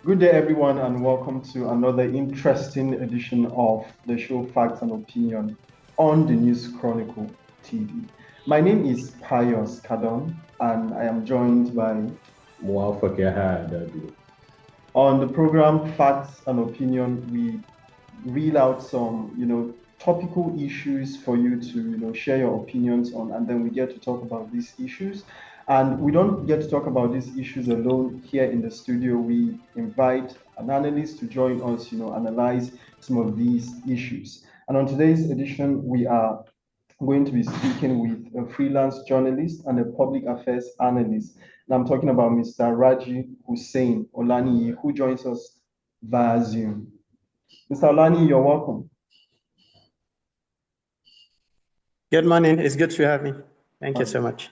Good day, everyone, and welcome to another interesting edition of the show Facts and Opinion on the News Chronicle TV. My name is Pius Kadon, and I am joined by Muwaffaq Adadu. On the program Facts and Opinion. We reel out some, topical issues for you to, share your opinions on, and then we get to talk about these issues. And we don't get to talk about these issues alone here in the studio. We invite an analyst to join us, analyze some of these issues. And on today's edition, we are going to be speaking with a freelance journalist and a public affairs analyst. And I'm talking about Mr. Raji Hussein Olani, who joins us via Zoom. Mr. Olani, you're welcome. Good morning. It's good to have me. Thank you so much.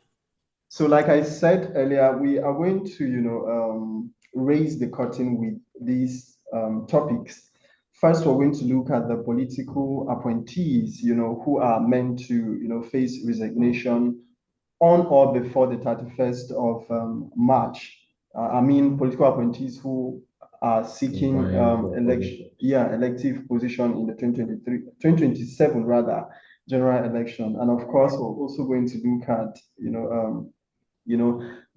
So, like I said earlier, we are going to, raise the curtain with these topics. First, we're going to look at the political appointees, who are meant to, face resignation on or before the 31st of March. Political appointees who are seeking elective position in the 2027 rather general election. And of course, we're also going to look at,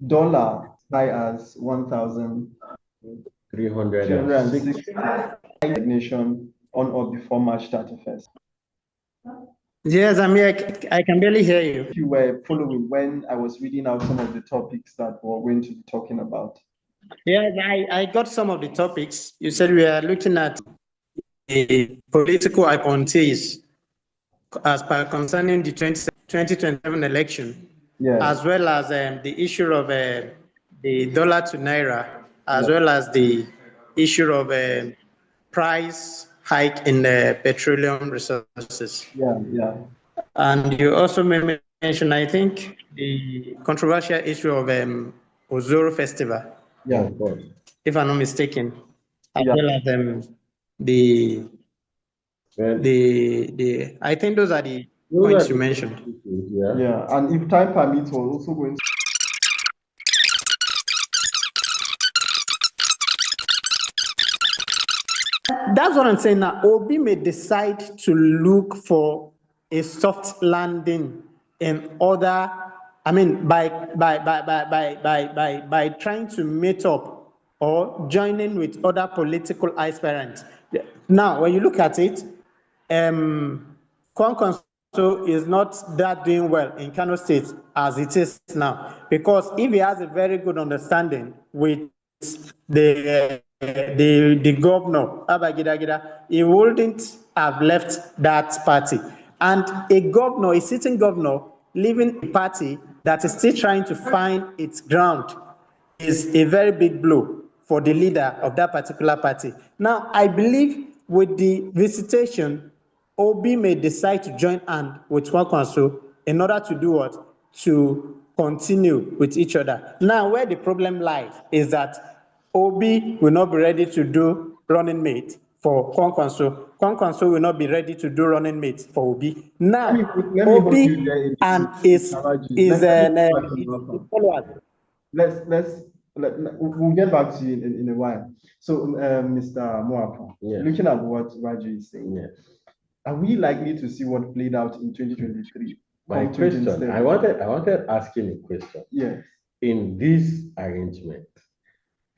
dollar high as 1,360 resignation on or before March 31st. Yes, I'm here. I can barely hear you. If you were following when I was reading out some of the topics that we're going to be talking about. Yeah, I got some of the topics. You said we are looking at the political appointees as per concerning the 2027 election, as well as the issue of the dollar to naira, as well as the issue of price hike in the petroleum resources. And you also mentioned, I think, the controversial issue of Ozoro Festival. Yeah, of course. If I'm not mistaken, as well as the I think those are the points you mentioned. Yeah, and if time permits, we're also going to. That's what I'm saying now. Obi may decide to look for a soft landing in order, by trying to meet up or joining with other political aspirants. Now, when you look at it, Kwankwaso is not that doing well in Kano State as it is now, because if he has a very good understanding with the governor, Abagida, he wouldn't have left that party. And a sitting governor, leaving a party that is still trying to find its ground is a very big blow for the leader of that particular party. Now, I believe with the visitation, Obi may decide to join hand with Kwankwaso in order to do what? To continue with each other. Now, where the problem lies is that Obi will not be ready to do running mate for Kwankwaso. Kwankwaso will not be ready to do running mate for Obi. Now, Obi and his followers. We'll get back to you in a while. So, Mr. Muwaffaq, looking at what Raji is saying, are we likely to see what played out in 2023? My question, I wanted asking a question. Yes. In this arrangement,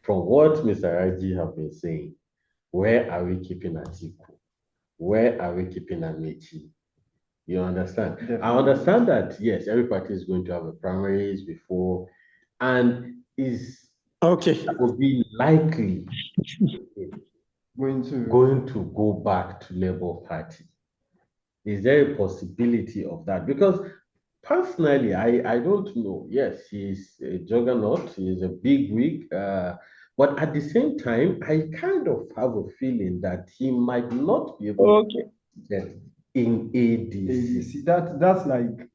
from what Mr. Raji have been saying, where are we keeping Atiku? Where are we keeping Amechi? You understand? Definitely. I understand that, yes, every party is going to have a primaries before, and is will be likely going to go back to Labour Party. Is there a possibility of that? Because personally, I don't know. Yes, he's a juggernaut, he's a big wig, but at the same time, I kind of have a feeling that he might not be able to get in ADC. That's like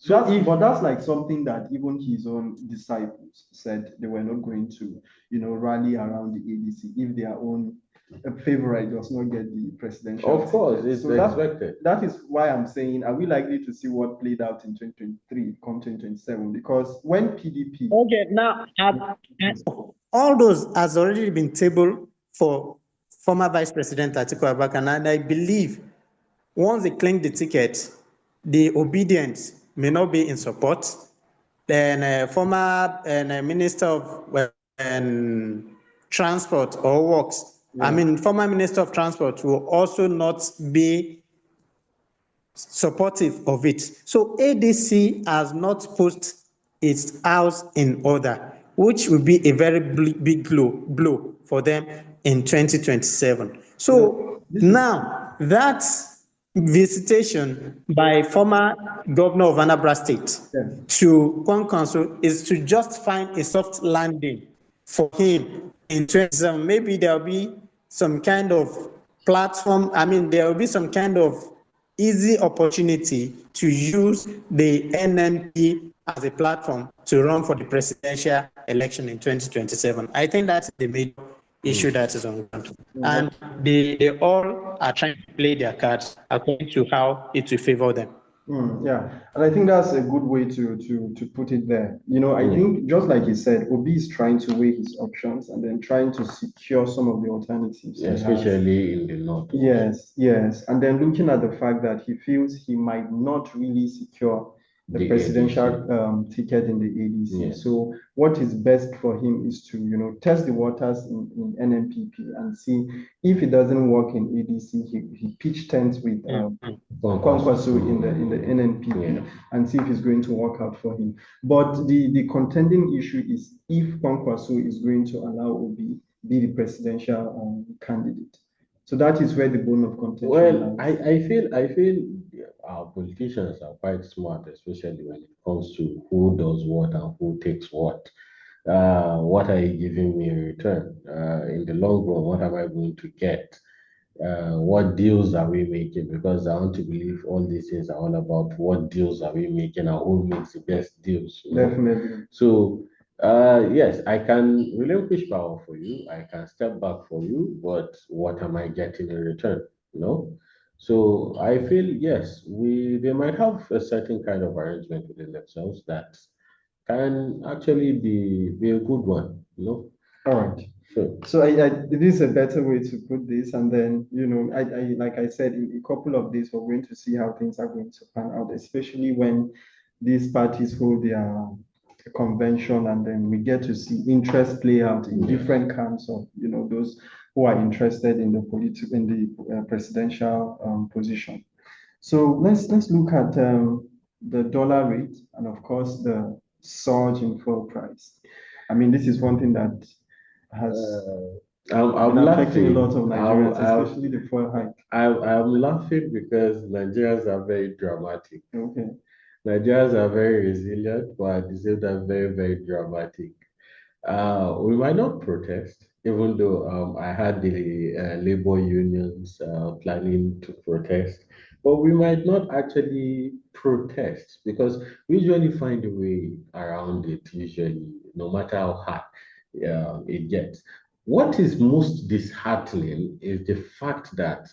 that's like something that even his own disciples said they were not going to, rally around the ADC if their own favorite does not get the presidential. Of course, it's expected. That is why I'm saying, are we likely to see what played out in 2023 come 2027? Because when PDP. Okay, now All those has already been tabled for former Vice President Atiku Abubakar, and I believe once they claim the ticket, the obedience may not be in support. Then former Minister of Transport or Works, former Minister of Transport will also not be supportive of it. So ADC has not put its house in order, which will be a very big blow for them in 2027. So now that visitation by former governor of Anambra State to Council is to just find a soft landing for him in 27. Maybe there'll be some kind of platform. There will be some kind of easy opportunity to use the NNP as a platform to run for the presidential election in 2027. I think that's the major issue that is on ground. And they all are trying to play their cards according to how it will favor them. Yeah, and I think that's a good way to put it there. I think just like you said, Obi is trying to weigh his options and then trying to secure some of the alternatives. Especially in the north. Yes, and then looking at the fact that he feels he might not really secure the presidential ticket in the ADC. So what is best for him is to test the waters in NNPP and see if it doesn't work in ADC. He pitch tents with Kwankwaso in the NNPP and see if it's going to work out for him. But the contending issue is if Kwankwaso is going to allow Obi be the presidential candidate. So that is where the bone of contention Well, I feel our politicians are quite smart, especially when it comes to who does what and who takes what. What are you giving me in return? In the long run, what am I going to get? What deals are we making? Because I want to believe all these things are all about what deals are we making and who makes the best deals. Definitely. So, yes, I can relinquish power for you. I can step back for you, but what am I getting in return? So I feel yes, they might have a certain kind of arrangement within themselves that can actually be a good one. All right. So this is a better way to put this, and then I like I said, in a couple of days we're going to see how things are going to pan out, especially when these parties hold their convention, and then we get to see interest play out in different camps of those who are interested in the presidential position. So let's look at the dollar rate and of course the surge in fuel price. This is one thing that has I'm been laughing. affecting a lot of Nigerians, especially the fuel hike. I'm laughing because Nigerians are very dramatic. Okay. Nigerians are very resilient, but at the same time, very, very dramatic. We might not protest, even though I had the labor unions planning to protest, but we might not actually protest because we usually find a way around it, usually, no matter how hard it gets. What is most disheartening is the fact that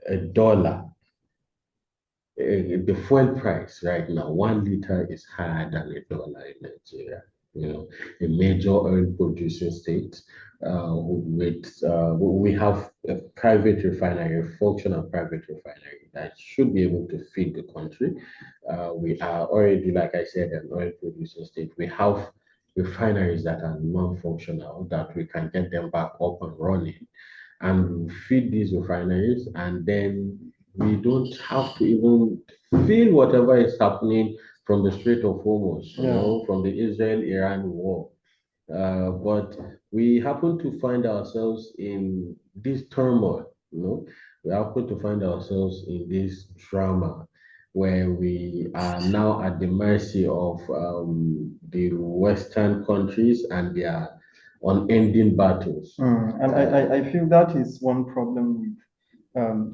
a dollar, the fuel price right now, 1 liter is higher than $1 in Nigeria. A major oil producing state we have a private refinery, a functional private refinery that should be able to feed the country. We are already, like I said, an oil producing state. We have refineries that are non-functional that we can get them back up and running and feed these refineries, and then we don't have to even feel whatever is happening from the Strait of Hormuz, from the Israel-Iran war. But we happen to find ourselves in this turmoil, we happen to find ourselves in this drama where we are now at the mercy of the Western countries and their unending battles. And I feel that is one problem with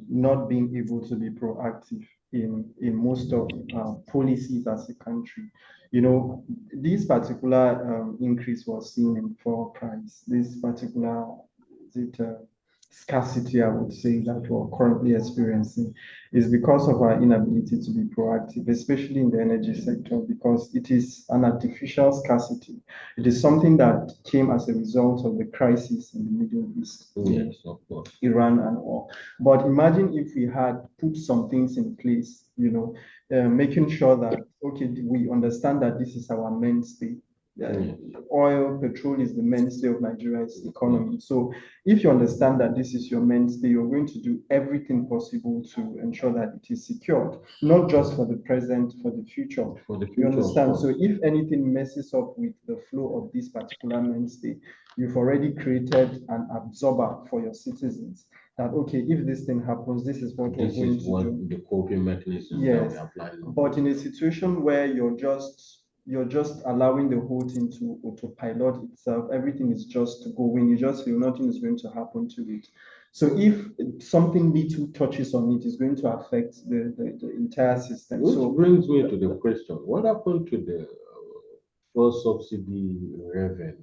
not being able to be proactive in most of policies as a country. This particular increase was seen in fuel price. This particular scarcity, I would say, that we're currently experiencing is because of our inability to be proactive, especially in the energy sector, because it is an artificial scarcity. It is something that came as a result of the crisis in the Middle East, Yes, of course. Iran and all. But imagine if we had put some things in place, making sure that, okay, we understand that this is our mainstay. Oil, petrol is the mainstay of Nigeria's economy. So if you understand that this is your mainstay, you're going to do everything possible to ensure that it is secured, not just for the present, for the future. For the future, you understand? So if anything messes up with the flow of this particular mainstay, you've already created an absorber for your citizens. That, okay, if this thing happens, this is what we're going to do. The coping mechanism yes, that we apply. But in a situation where you're just allowing the whole thing to autopilot itself, everything is just going, you just feel nothing is going to happen to it. So if something little touches on it, is going to affect the entire system. Which brings me to the question, what happened to the fuel subsidy revenue?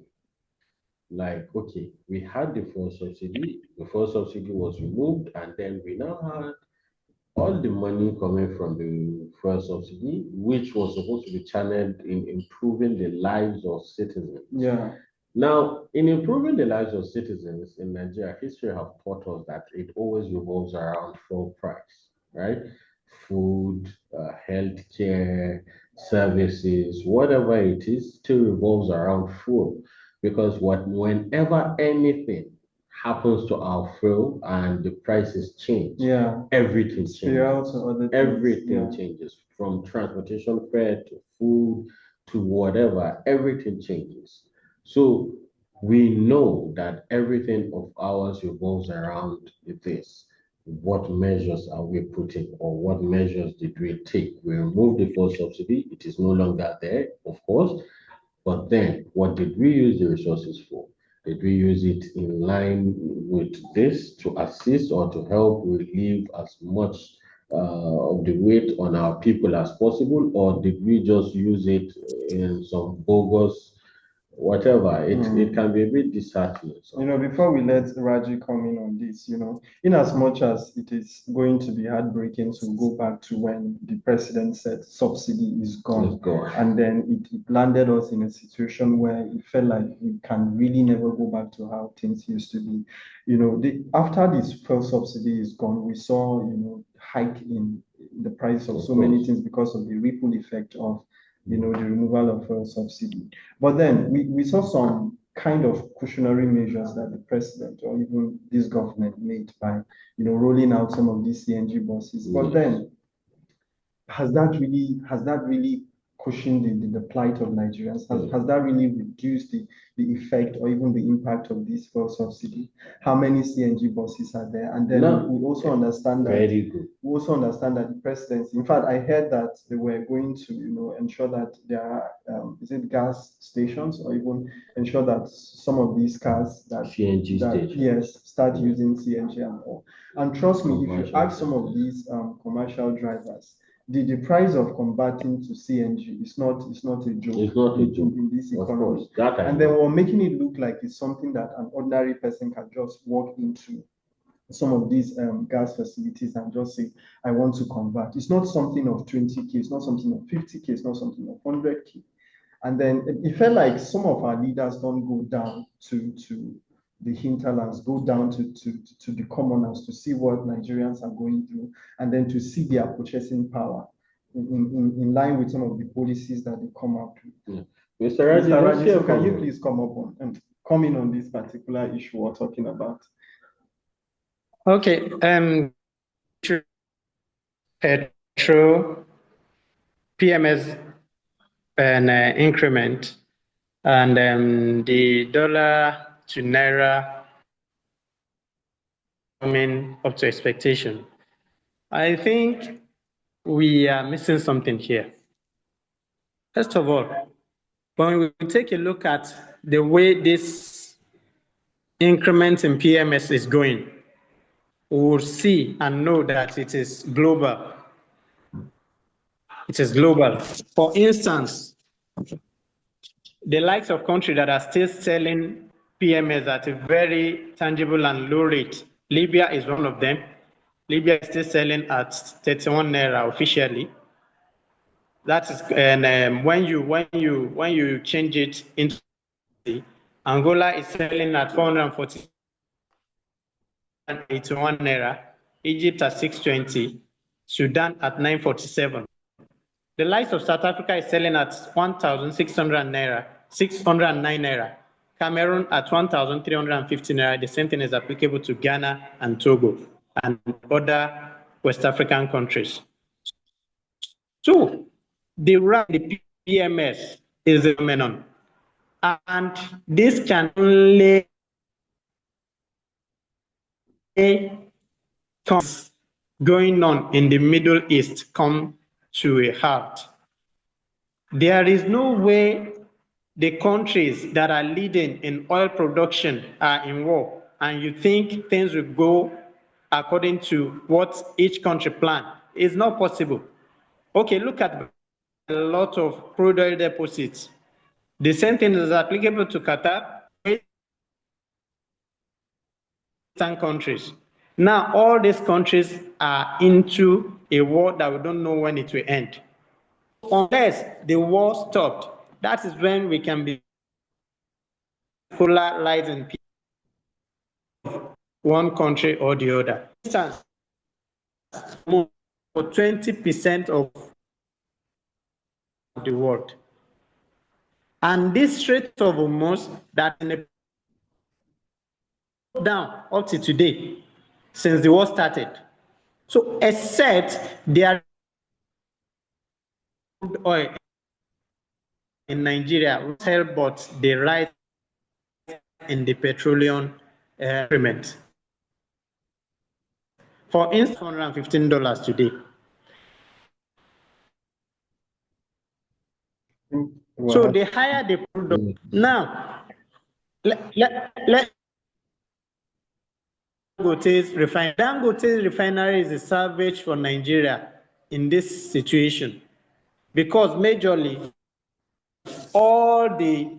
Like, okay, we had the fuel subsidy was removed, and then we now had all the money coming from the fuel subsidy, which was supposed to be channeled in improving the lives of citizens. Yeah. Now, in improving the lives of citizens in Nigeria, history have taught us that it always revolves around fuel price, right? Food, healthcare, services, whatever it is, still revolves around fuel. Because whenever anything happens to our fuel and the prices change, everything changes. Everything changes, from transportation fare to food to whatever, everything changes. So we know that everything of ours revolves around this. What measures are we putting, or what measures did we take? We removed the fuel subsidy, it is no longer there, of course, but then what did we use the resources for? Did we use it in line with this to assist or to help relieve as much of the weight on our people as possible, or did we just use it in some bogus whatever? It can be a bit disheartening. Before we let Raji come in on this, in as much as it is going to be heartbreaking to go back to when the president said subsidy is gone, and then it landed us in a situation where it felt like we can really never go back to how things used to be. After this first subsidy is gone, we saw, hike in the price of so many things because of the ripple effect of the removal of subsidy. But then we saw some kind of cautionary measures that the president or even this government made by, rolling out some of these CNG buses. But then, has that really cushioned the plight of Nigerians? Has that really reduced the effect or even the impact of this fuel subsidy? How many CNG buses are there? And then we also understand that the presidency, in fact, I heard that they were going to, ensure that there are, is it gas stations, or even ensure that some of these cars that CNG stations, start using CNG and all. And trust me, if you ask some of these commercial drivers, the price of converting to CNG is not a joke. It's not a joke in this economy. Of course, and then we're making it look like it's something that an ordinary person can just walk into some of these gas facilities and just say, I want to convert. It's not something of 20K, it's not something of 50K, it's not something of 100K. And then it felt like some of our leaders don't go down to the hinterlands, go down to the commoners to see what Nigerians are going through, and then to see their purchasing power in line with some of the policies that they come up with. Mr. Raji, so can you please come up and come in on this particular issue we're talking about? Okay. Petrol, PMS, and increment, and the dollar to naira coming up to expectation. I think we are missing something here. First of all, when we take a look at the way this increment in PMS is going, we will see and know that it is global. It is global. For instance, the likes of countries that are still selling PMS at a very tangible and low rate, Libya is one of them. Libya is still selling at 31 naira officially. That is, and when you change it into Angola is selling at 481 naira, Egypt at 620, Sudan at 947. The likes of South Africa is selling at 1,600 naira, 609 naira. Cameroon at 1,350 naira. The same thing is applicable to Ghana and Togo and other West African countries. So the PMS is a phenomenon, and this can only going on in the Middle East come to a halt. There is no way the countries that are leading in oil production are in war, and you think things will go according to what each country planned. It's not possible. Okay, look at a lot of crude oil deposits. The same thing is applicable to Qatar, countries. Now, all these countries are into a war that we don't know when it will end. Unless the war stopped, that is when we can be polarizing one country or the other. For instance, for 20% of the world. And this Strait of Hormuz that down up to today, since the war started. So except there oil in Nigeria, but the rise in the petroleum agreement. For instance, $115 today. Wow. So the higher the product. Now, let Dangote's refinery is a salvage for Nigeria in this situation, because majorly all the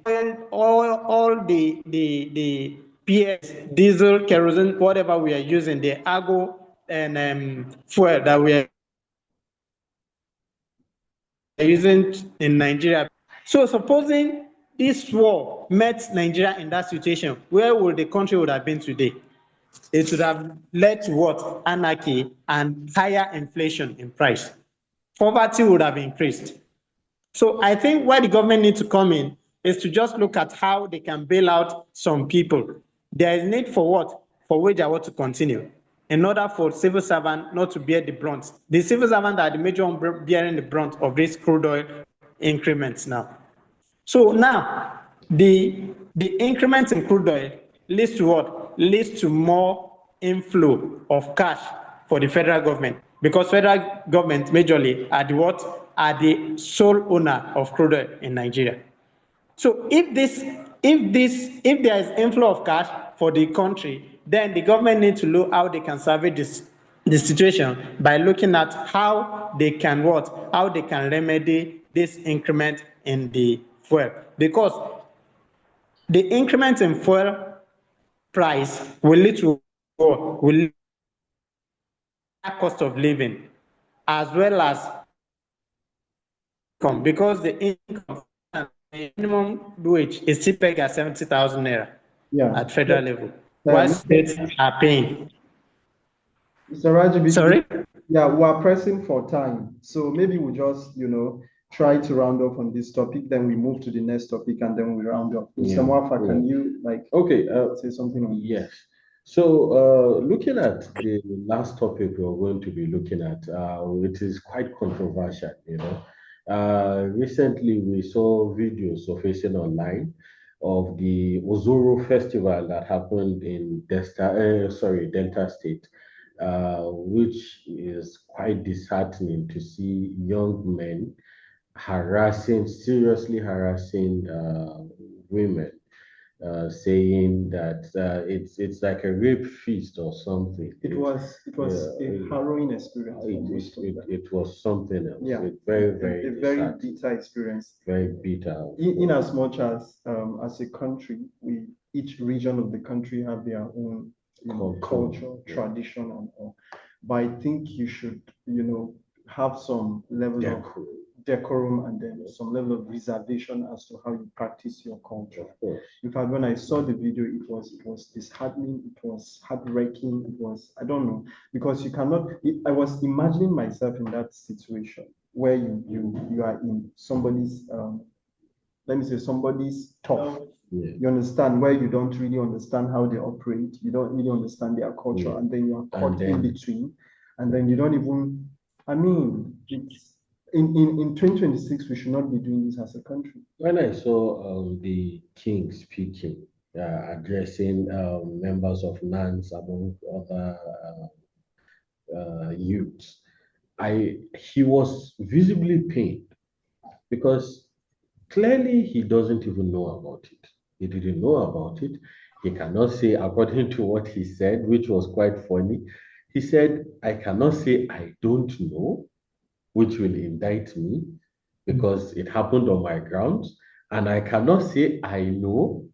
PS, diesel, kerosene, whatever we are using, the agro and fuel that we are using in Nigeria. So supposing this war met Nigeria in that situation, where would the country would have been today? It would have led to what? Anarchy and higher inflation in price. Poverty would have increased. So I think where the government needs to come in is to just look at how they can bail out some people. There is need for what? For wage award to continue, in order for civil servants not to bear the brunt. The civil servants are the major one bearing the brunt of this crude oil increments now. So now, the increment in crude oil leads to what? Leads to more inflow of cash for the federal government, because federal government majorly are the what? Are the sole owner of crude oil in Nigeria. So if there is inflow of cash for the country, then the government needs to look how they can salvage the situation by looking at how they can what? How they can remedy this increment in the fuel, because the increment in fuel price will lead to cost of living, as well as income, because the income, the minimum wage is still pegged at 70,000 naira at federal level, while states are paying. Mr. Rajiv, sorry? Yeah, we are pressing for time, so maybe we'll just try to round off on this topic, then we move to the next topic, and then we round up. Mr. Muwaffaq, can you say something on yes. So looking at the last topic we're going to be looking at, it is quite controversial, recently we saw videos surfacing online of the Ozoro festival that happened in Delta State, which is quite disheartening to see young men seriously harassing women, saying that it's like a rape feast or something. It was a harrowing experience. It was something else. Yeah, very a very bitter experience. Very bitter. In as much as a country, each region of the country have their own culture, tradition, and all. But I think you should, have some level of decorum and then some level of reservation as to how you practice your culture. In fact, when I saw the video, it was disheartening, it was heartbreaking, it was, I don't know, because you cannot, I was imagining myself in that situation where you are in somebody's let me say somebody's top. You understand, where you don't really understand how they operate, you don't really understand their culture, and then you're caught in between, and then you don't even, I mean, it's in 2026 we should not be doing this as a country. When I saw the king speaking, addressing members of NANS among other youths, he was visibly pained because clearly he doesn't even know about it. He didn't know about it. He cannot say, according to what he said, which was quite funny, he said, I cannot say I don't know, which will indict me because it happened on my grounds. And I cannot say I know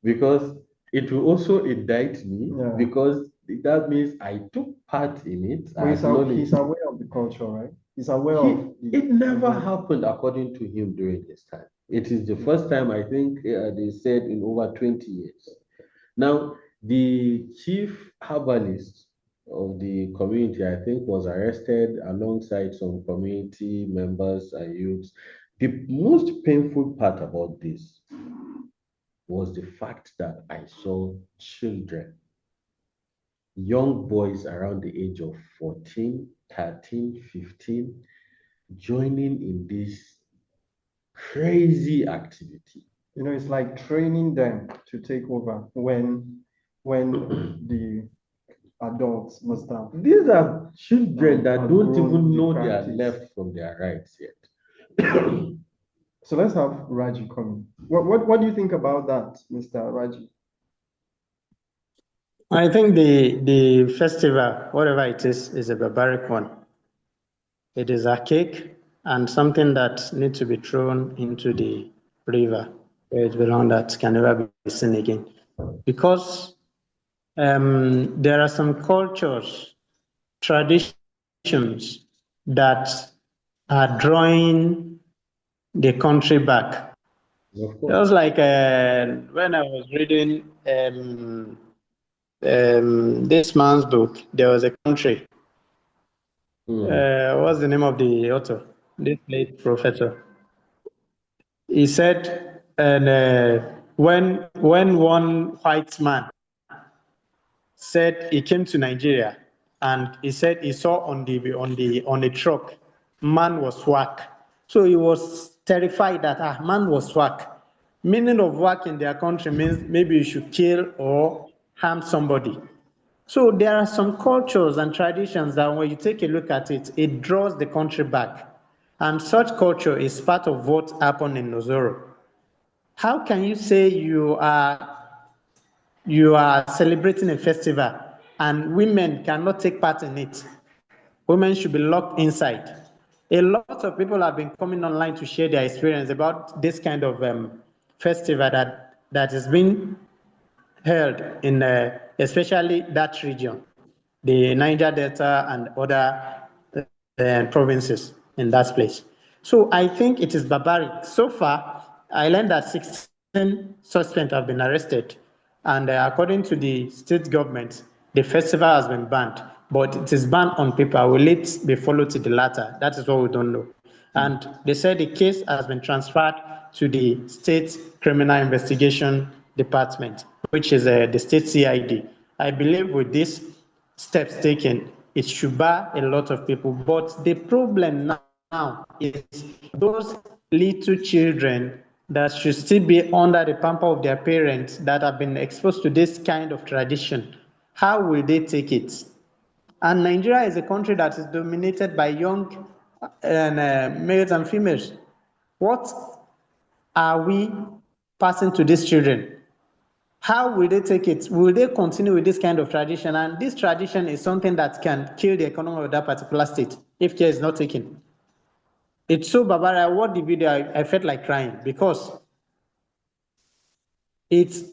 because it will also indict me because that means I took part in it. But he's aware of the culture, right? He's aware of it never happened according to him during his time. It is the first time, I think, they said in over 20 years. Now, the chief herbalist of the community, I think, was arrested alongside some community members and youths. The most painful part about this was the fact that I saw children, young boys around the age of 14, 13, 15, joining in this crazy activity. It's like training them to take over when the adults must have. These are children that don't even know their left from their rights yet. So let's have Raji come in. What do you think about that, Mr. Raji? I think the festival, whatever it is a barbaric one. It is archaic and something that needs to be thrown into the river where it belongs, that can never be seen again. Because there are some cultures, traditions that are drawing the country back. Just like when I was reading this man's book, there was a country. What's the name of the author? This late professor. He said, and when one white man said he came to Nigeria, and he said he saw on the truck, man was whack. So he was terrified that man was whack. Meaning of whack in their country means maybe you should kill or harm somebody. So there are some cultures and traditions that when you take a look at it, it draws the country back. And such culture is part of what happened in Nozoro. How can you say you are celebrating a festival and women cannot take part in it? Women should be locked inside. A lot of people have been coming online to share their experience about this kind of festival that is being held in especially that region, the Niger Delta and other provinces in that place. So I think it is barbaric. So far, I learned that 16 suspects have been arrested, and according to the state government, the festival has been banned, but it is banned on paper. Will it be followed to the latter? That is what we don't know. And they said the case has been transferred to the State Criminal Investigation Department, which is the state CID. I believe with these steps taken, it should bar a lot of people. But the problem now is those little children that should still be under the pamper of their parents that have been exposed to this kind of tradition. How will they take it? And Nigeria is a country that is dominated by young males and females. What are we passing to these children? How will they take it? Will they continue with this kind of tradition? And this tradition is something that can kill the economy of that particular state if care is not taken. It's so barbaric. I watched the video, I felt like crying because it's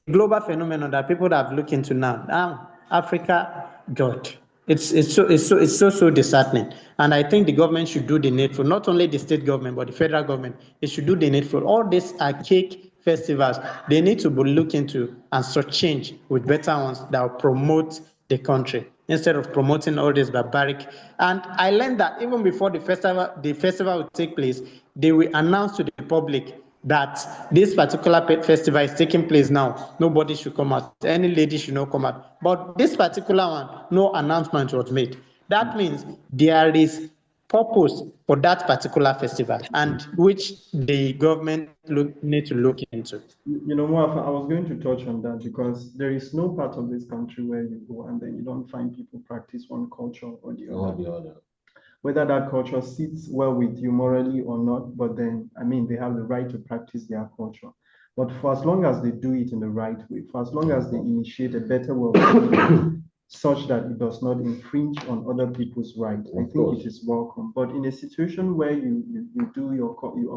a global phenomenon that people have looked into now. Now, Africa, God. It's so disheartening. And I think the government should do the needful, not only the state government, but the federal government. It should do the needful. All these archaic festivals, they need to be looked into and so change with better ones that will promote the country instead of promoting all this barbaric. And I learned that even before the festival will take place, they will announce to the public that this particular festival is taking place now. Nobody should come out. Any lady should not come out. But this particular one, no announcement was made. That means there is purpose for that particular festival, and which the government need to look into. Muwaffaq, I was going to touch on that because there is no part of this country where you go and then you don't find people practice one culture or the other. Whether that culture sits well with you morally or not, but then, I mean, they have the right to practice their culture. But for as long as they do it in the right way, for as long as they initiate a better way of doing it, such that it does not infringe on other people's rights, I think it is welcome. But in a situation where you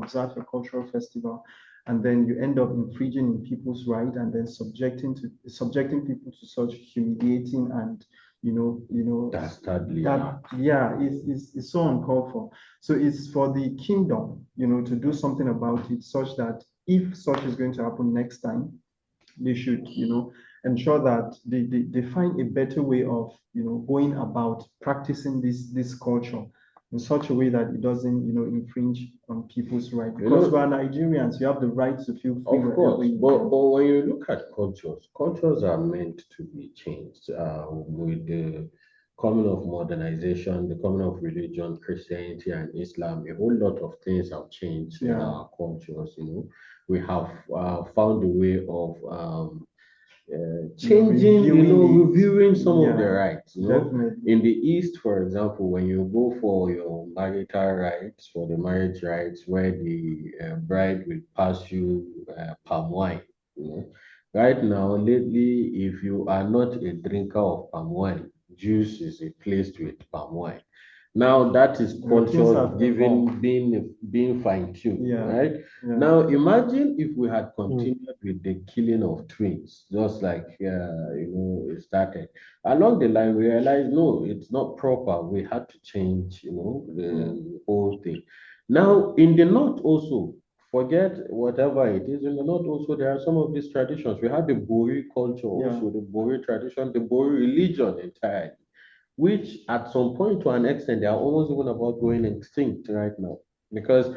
observe your cultural festival, and then you end up infringing in people's right, and then subjecting people to such humiliating and it's so uncalled for. So it's for the kingdom, to do something about it, such that if such is going to happen next time, they should, ensure that they find a better way of, going about practicing this culture in such a way that it doesn't, infringe on people's rights. Because we are Nigerians, you have the right to feel free. Of course, but when you look at cultures are meant to be changed with the coming of modernization, the coming of religion, Christianity, and Islam. A whole lot of things have changed in our cultures. We have found a way of changing, reviewing some of the rights. In the East, for example, when you go for your marital rights, for the marriage rights, where the bride will pass you palm wine. Right now, lately, if you are not a drinker of palm wine, juice is replaced with palm wine. Now that is culture being fine-tuned, right? Now imagine if we had continued with the killing of twins, just like it started. Along the line, we realized no, it's not proper. We had to change, the whole thing. Now in the North also, forget whatever it is. In the North also, there are some of these traditions. We have the Bori culture also, the Bori tradition, the Bori religion entirely, which at some point to an extent, they are almost even about going extinct right now because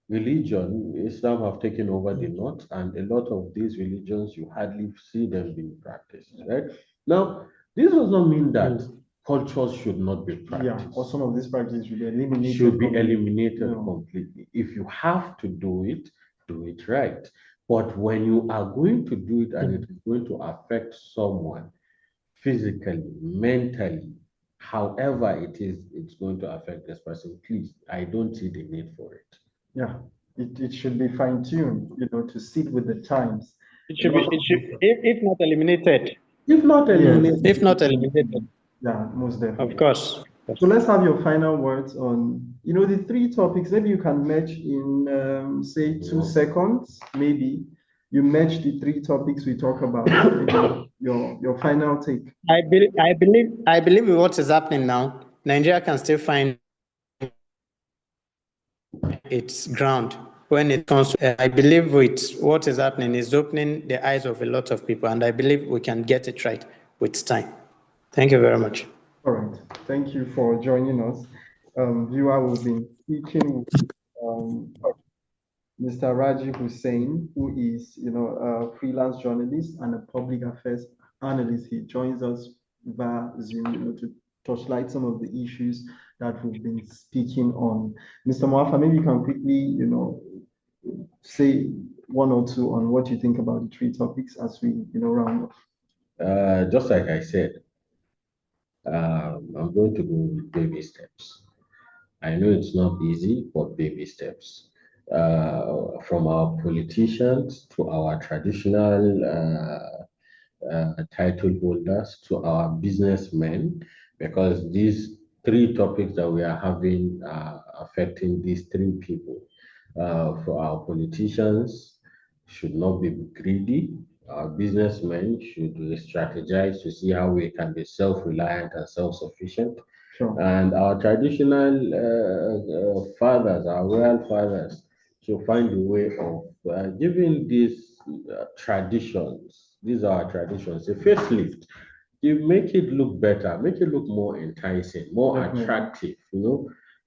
religion, Islam have taken over the North, and a lot of these religions, you hardly see them being practiced, right? Now, this does not mean that cultures should not be practiced. Or some of these practices should be eliminated. Completely. If you have to do it right. But when you are going to do it and it is going to affect someone physically, mentally, however it's going to affect this person, please, I don't see the need for it. Yeah, it should be fine-tuned, to sit with the times. It should if not eliminated. If not eliminated. Yeah, most definitely. Of course. So let's have your final words on, the 3 topics. Maybe you can match in, say, 2 seconds. Maybe you match the 3 topics we talk about. your final take. I believe with what is happening now, Nigeria can still find its ground when it comes to, I believe with what is happening is opening the eyes of a lot of people, and I believe we can get it right with time. Thank you very much. All right. Thank you for joining us. Viewer, we've been speaking with Mr. Raji Hussein, who is, a freelance journalist and a public affairs analyst. He joins us via Zoom, to touchlight some of the issues that we've been speaking on. Mr. Muwaffaq, maybe you can quickly, say 1 or 2 on what you think about the 3 topics as we, round off. Just like I said, I'm going to go with baby steps. I know it's not easy, but baby steps. From our politicians to our traditional title holders to our businessmen, because these 3 topics that we are having are affecting these 3 people. For our politicians, should not be greedy, Our businessmen should strategize to see how we can be self-reliant and self-sufficient. Sure. And our traditional fathers, our royal fathers, should find a way of giving these traditions, these are our traditions, a facelift. You make it look better, make it look more enticing, more Definitely. attractive,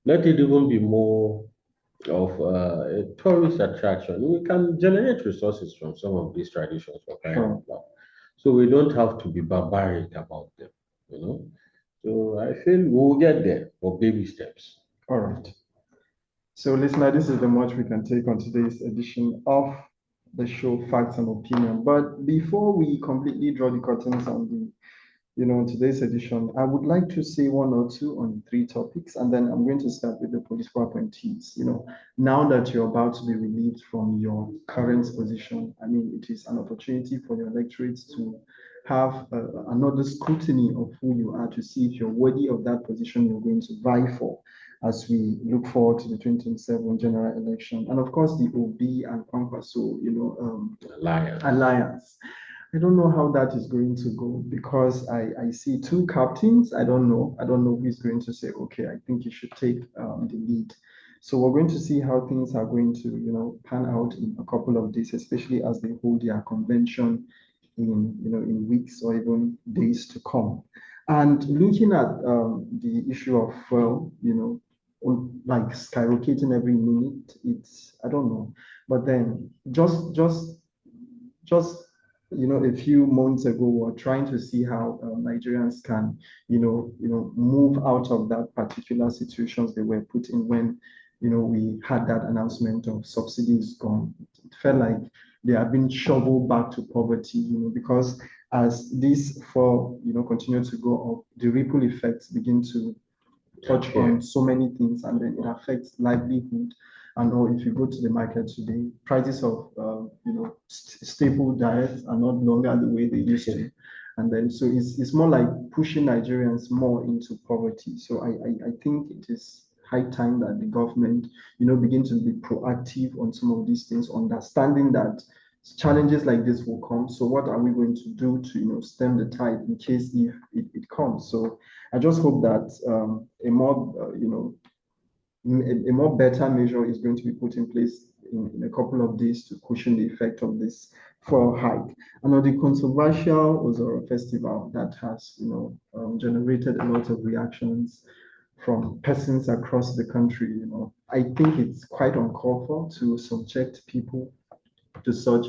Let it even be more of a tourist attraction. We can generate resources from some of these traditions for crying Sure. out loud. So we don't have to be barbaric about them, you know. So I feel we'll get there for baby steps. All right. So, listener, this is the much we can take on today's edition of the show Facts and Opinion. But before we completely draw the curtains on the today's edition, I would like to say one or two on three topics, and then I'm going to start with the political appointees. Now that you're about to be relieved from your current position, I mean, it is an opportunity for your electorate to have another scrutiny of who you are to see if you're worthy of that position you're going to vie for as we look forward to the 2027 general election. And of course, the OB and Kwankwaso, alliance. I don't know how that is going to go because I see two captains. I don't know. Who is going to say, okay, I think you should take the lead. So we're going to see how things are going to, pan out in a couple of days, especially as they hold their convention in weeks or even days to come. And looking at the issue of like skyrocketing every minute, I don't know. But then just a few months ago, we were trying to see how Nigerians can, move out of that particular situations they were put in when, we had that announcement of subsidies gone. It felt like they have been shoveled back to poverty, because as these four, continue to go up, the ripple effects begin to touch on so many things, and then it affects livelihood. And or if you go to the market today, prices of staple diets are not longer the way they used to, and then so it's more like pushing Nigerians more into poverty. So I think it is high time that the government begin to be proactive on some of these things, understanding that challenges like this will come. So what are we going to do to stem the tide in case if it comes? So I just hope that a more a more better measure is going to be put in place in a couple of days to cushion the effect of this fuel hike. And on the controversial Ozoro festival that has generated a lot of reactions from persons across the country, I think it's quite uncalled for to subject people to such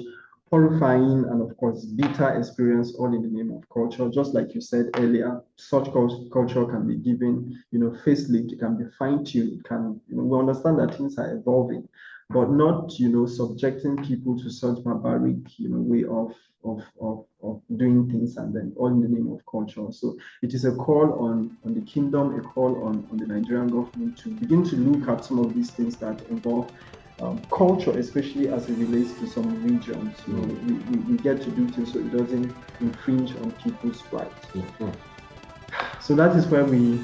horrifying and of course bitter experience all in the name of culture. Just like you said earlier, such culture can be given facelift, it can be fine-tuned, it can we understand that things are evolving, but not subjecting people to such barbaric way of doing things, and then all in the name of culture. So it is a call on the kingdom, a call on the Nigerian government to begin to look at some of these things that involve culture, especially as it relates to some regions. We get to do things so it doesn't infringe on people's rights. So that is where we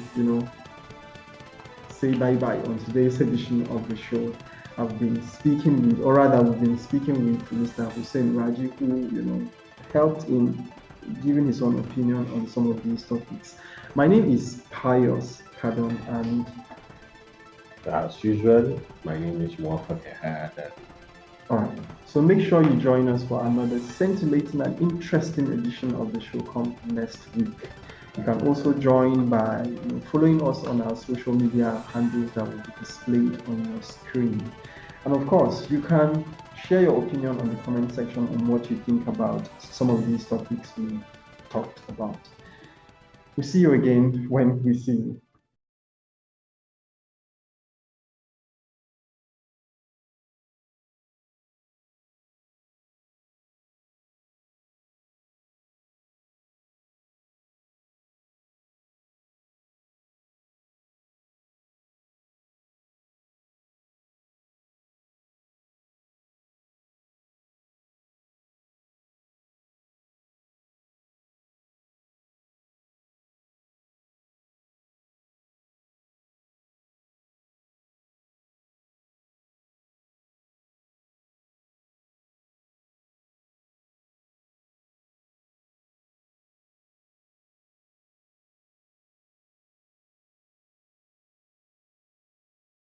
say bye-bye on today's edition of the show. I've been speaking with, or rather we've been speaking with Mr. Hussein Raji, who helped in giving his own opinion on some of these topics. My name is Pius Kadon, and as usual, my name is Muwaffaq. All right, so make sure you join us for another scintillating and interesting edition of the show come next week. You can also join by following us on our social media handles that will be displayed on your screen. And of course, you can share your opinion on the comment section on what you think about some of these topics we talked about. We'll see you again when we see you.